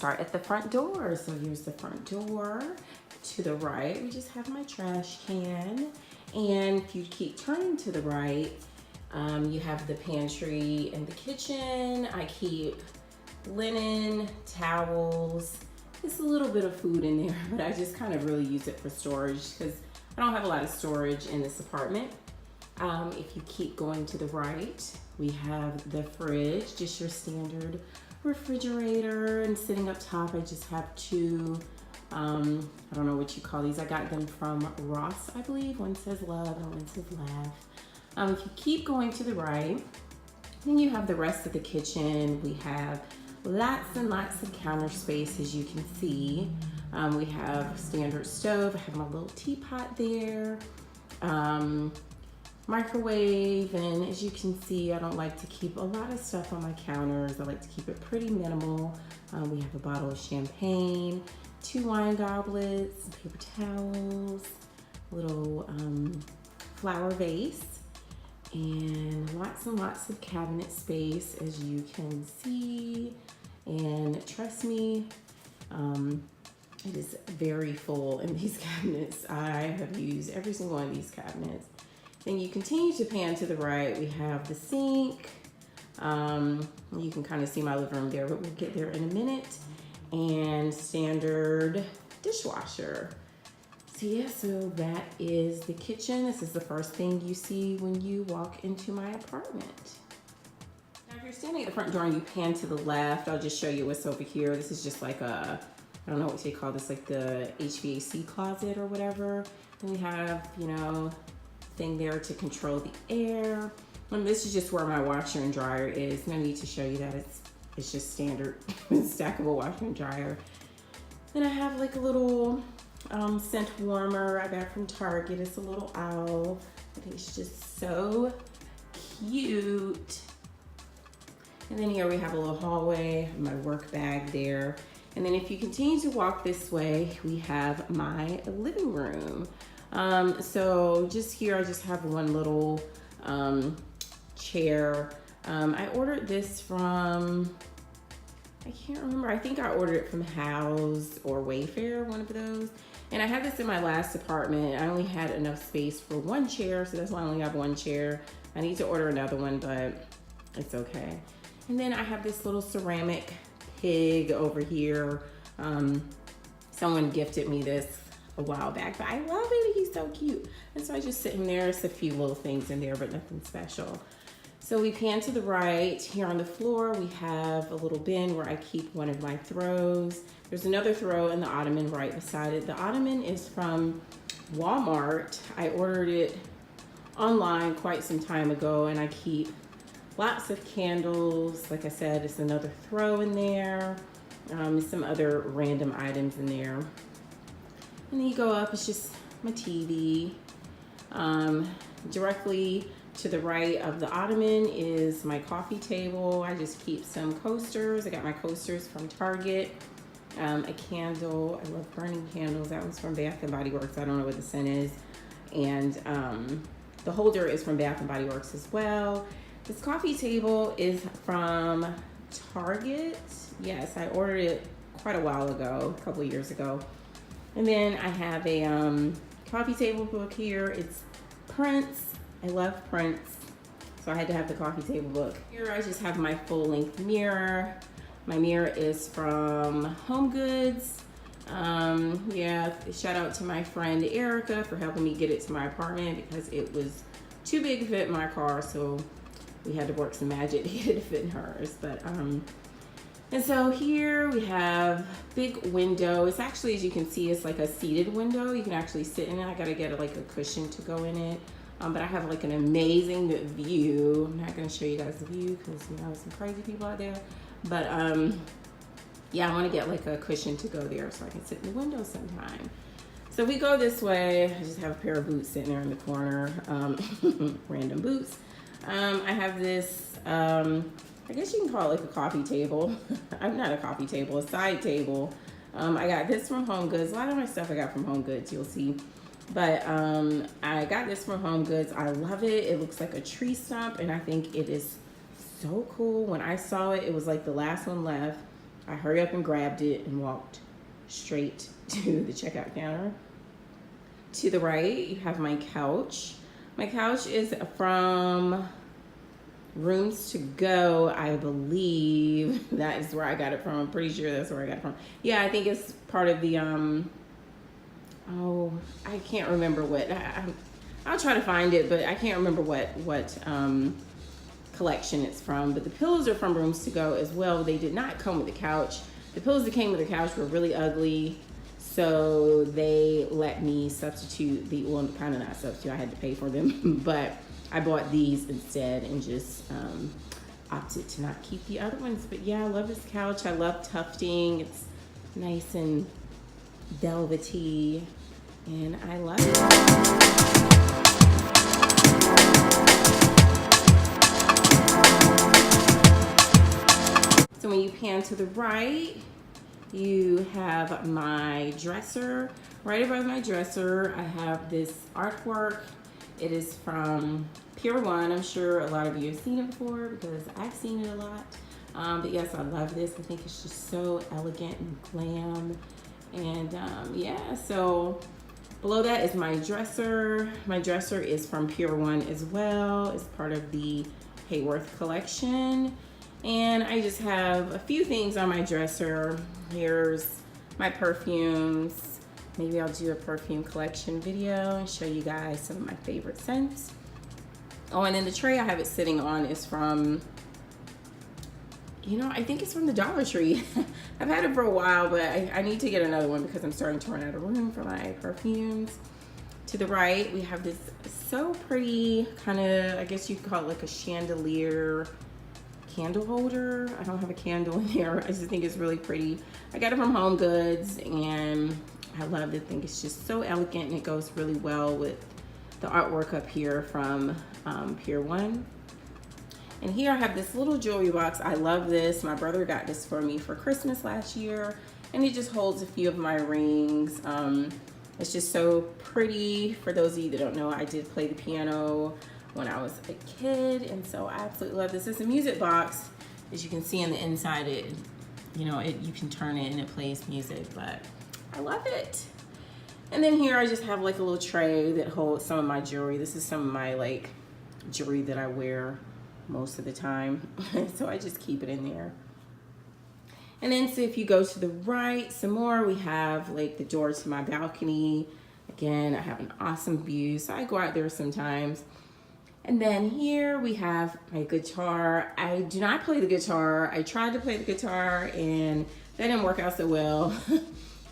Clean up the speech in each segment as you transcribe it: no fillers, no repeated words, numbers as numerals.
start at the front door. So here's the front door. To the right, we just have my trash can. And if you keep turning to the right, you have the pantry and the kitchen. I keep linen, towels. It's a little bit of food in there, but I just kind of really use it for storage because I don't have a lot of storage in this apartment. If you keep going to the right, we have the fridge, just your standard refrigerator. And sitting up top, I just have two, I don't know what you call these. I got them from Ross, I believe. One says love and one says laugh. If you keep going to the right, then you have the rest of the kitchen. We have lots and lots of counter space, as you can see. We have standard stove. I have my little teapot there. Microwave, and as you can see, I don't like to keep a lot of stuff on my counters. I like to keep it pretty minimal. We have a bottle of champagne, 2 wine goblets, paper towels, little flower vase, and lots of cabinet space, as you can see. And trust me, it is very full in these cabinets. I have used every single one of these cabinets. Then you continue to pan to the right. We have the sink. You can kind of see my living room there, but we'll get there in a minute. And standard dishwasher. So yeah, so that is the kitchen. This is the first thing you see when you walk into my apartment. Now, if you're standing at the front door and you pan to the left, I'll just show you what's over here. This is just like a, I don't know what they call this, like the HVAC closet or whatever. Then we have, you know, thing there to control the air. And this is just where my washer and dryer is. No need to show you that. It's just standard stackable washer and dryer. Then I have like a little scent warmer I got from Target. It's a little owl. I think it's just so cute. And then here we have a little hallway, my work bag there. And then if you continue to walk this way, we have my living room. So just here, I just have one little chair. I ordered this from, I can't remember. I think I ordered it from House or Wayfair, one of those. And I had this in my last apartment. I only had enough space for one chair, so that's why I only have one chair. I need to order another one, but it's okay. And then I have this little ceramic pig over here. Someone gifted me this a while back, but I love it. He's so cute. And so I just sit him there. It's a few little things in there, but nothing special. So we pan to the right. Here on the floor, we have a little bin where I keep one of my throws. There's another throw in the ottoman right beside it. The ottoman is from Walmart. I ordered it online quite some time ago, and I keep lots of candles. Like I said, it's another throw in there. Some other random items in there. And then you go up, it's just my TV. Directly to the right of the ottoman is my coffee table. I just keep some coasters. I got my coasters from Target. A candle, I love burning candles. That one's from Bath & Body Works. I don't know what the scent is. And the holder is from Bath & Body Works as well. This coffee table is from Target. Yes, I ordered it quite a while ago, a couple of years ago. And then I have a coffee table book here. It's Prince. I love Prince, so I had to have the coffee table book. Here I just have my full-length mirror. My mirror is from Home Goods. Yeah, shout out to my friend Erica for helping me get it to my apartment because it was too big to fit in my car, so we had to work some magic to get it to fit in hers. But and so here we have big window. It's actually, as you can see, it's like a seated window. You can actually sit in it. I gotta get like a cushion to go in it. But I have like an amazing view. I'm not gonna show you guys the view because you know some crazy people out there. But yeah, I want to get like a cushion to go there so I can sit in the window sometime. So we go this way. I just have a pair of boots sitting there in the corner. Random boots. I have this. I guess you can call it like a coffee table. I'm not a coffee table, a side table. I got this from Home Goods. A lot of my stuff I got from Home Goods, you'll see. But I got this from Home Goods. I love it. It looks like a tree stump, and I think it is so cool. When I saw it, it was like the last one left. I hurried up and grabbed it and walked straight to the checkout counter. To the right, you have my couch. My couch is from Rooms to Go, I believe. That is where I got it from. I'm pretty sure that's where I got it from. Yeah, I think it's part of the, oh, I can't remember what, I'll try to find it, but I can't remember what collection it's from. But the pillows are from Rooms to Go as well. They did not come with the couch. The pillows that came with the couch were really ugly, so they let me substitute the, well, kind of not substitute, I had to pay for them, but I bought these instead and just opted to not keep the other ones. But yeah, I love this couch. I love tufting. It's nice and velvety, and I love it. So when you pan to the right, you have my dresser. Right above my dresser, I have this artwork. It is from Pier 1. I'm sure a lot of you have seen it before because I've seen it a lot. But yes, I love this. I think it's just so elegant and glam. And yeah, so below that is my dresser. My dresser is from Pier 1 as well. It's part of the Hvac collection. And I just have a few things on my dresser. Here's my perfumes. Maybe I'll do a perfume collection video and show you guys some of my favorite scents. Oh, and then the tray I have it sitting on is from, you know, I think it's from the Dollar Tree. I've had it for a while, but I need to get another one because I'm starting to run out of room for my perfumes. To the right, we have this so pretty kind of, I guess you could call it like a chandelier candle holder. I don't have a candle in here. I just think it's really pretty. I got it from Home Goods and I love it. I think it's just so elegant and it goes really well with the artwork up here from Pier 1. And here I have this little jewelry box. I love this. My brother got this for me for Christmas last year, and it just holds a few of my rings. It's just so pretty. For those of you that don't know, I did play the piano when I was a kid, and so I absolutely love this. It's a music box. As you can see on the inside, you can turn it and it plays music, but I love it. And then here I just have like a little tray that holds some of my jewelry. This is some of my like jewelry that I wear most of the time. So I just keep it in there. And then so if you go to the right some more, we have like the door to my balcony. Again, I have an awesome view, so I go out there sometimes. And then here we have my guitar. I do not play the guitar. I tried to play the guitar and that didn't work out so well.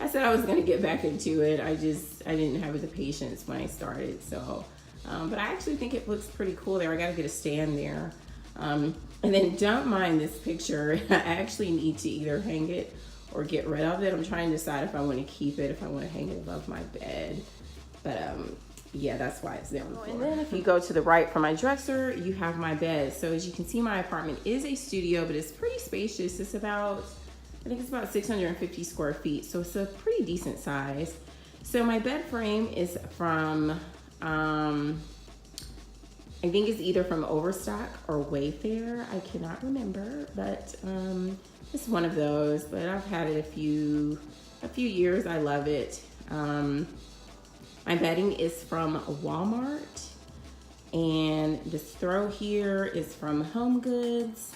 I said I was gonna get back into it. I didn't have the patience when I started. So, but I actually think it looks pretty cool there. I gotta get a stand there. And then don't mind this picture. I actually need to either hang it or get rid of it. I'm trying to decide if I want to keep it, if I want to hang it above my bed. But yeah, that's why it's there on the floor. And then if you go to the right from my dresser, you have my bed. So as you can see, my apartment is a studio, but it's pretty spacious. It's about, I think it's about 650 square feet. So it's a pretty decent size. So my bed frame is from, I think it's either from Overstock or Wayfair. I cannot remember, but it's one of those. But I've had it a few years. I love it. My bedding is from Walmart, and this throw here is from Home Goods.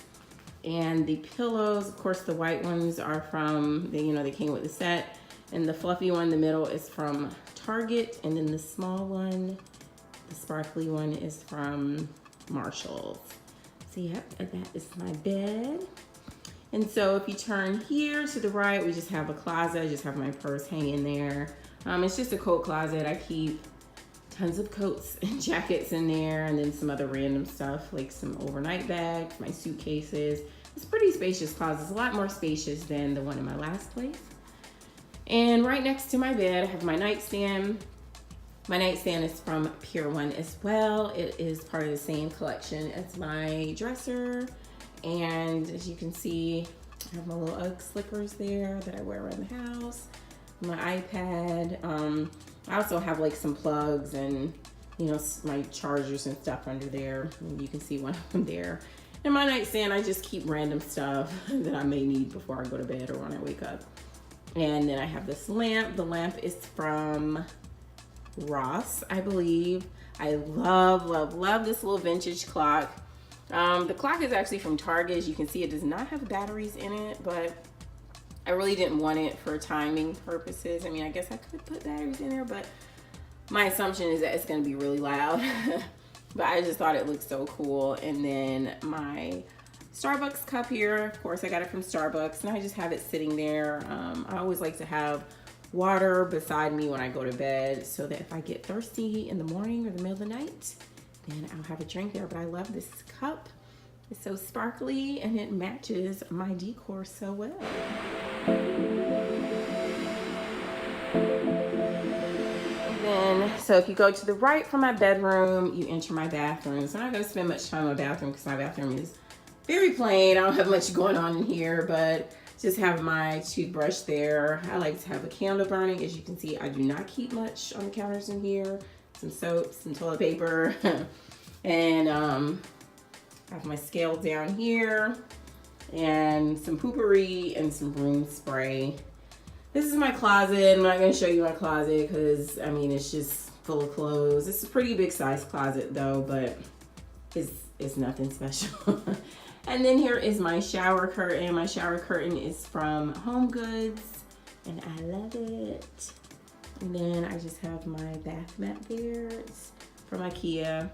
And the pillows, of course, the white ones are from, they came with the set. And the fluffy one in the middle is from Target, and then the small one, the sparkly one, is from Marshall's. So yep, that is my bed. And so if you turn here to the right, we just have a closet. I just have my purse hanging there. It's just a coat closet. I keep tons of coats and jackets in there, and then some other random stuff like some overnight bags, my suitcases. It's a pretty spacious closet. It's a lot more spacious than the one in my last place. And right next to my bed, I have my nightstand. My nightstand is from Pier 1 as well. It is part of the same collection as my dresser. And as you can see, I have my little Ugg slippers there that I wear around the house. My iPad. I also have like some plugs and my chargers and stuff under there. And you can see one of them there. In my nightstand, I just keep random stuff that I may need before I go to bed or when I wake up. And then I have this lamp. The lamp is from Ross, I believe. I love, love, love this little vintage clock. The clock is actually from Target. As you can see, it does not have batteries in it, but I really didn't want it for timing purposes. I mean, I guess I could put batteries in there, but my assumption is that it's gonna be really loud. But I just thought it looked so cool. And then my Starbucks cup here, of course I got it from Starbucks, and I just have it sitting there. I always like to have water beside me when I go to bed so that if I get thirsty in the morning or the middle of the night, then I'll have a drink there. But I love this cup. It's so sparkly and it matches my decor so well. Then, so if you go to the right from my bedroom, you enter my bathroom. So I'm not gonna spend much time in my bathroom because my bathroom is very plain. I don't have much going on in here, but just have my toothbrush there. I like to have a candle burning. As you can see, I do not keep much on the counters in here. Some soap, some toilet paper, and I have my scale down here, and some poopery and some room spray. This is my closet. I'm not gonna show you my closet because I mean it's just full of clothes. It's a pretty big size closet though, but it's nothing special. And then here is my shower curtain. My shower curtain is from Home Goods, and I love it. And then I just have my bath mat there. It's from IKEA.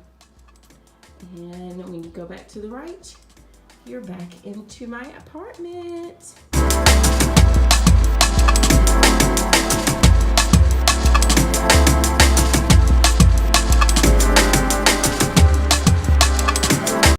And when you go back to the right, you're back into my apartment.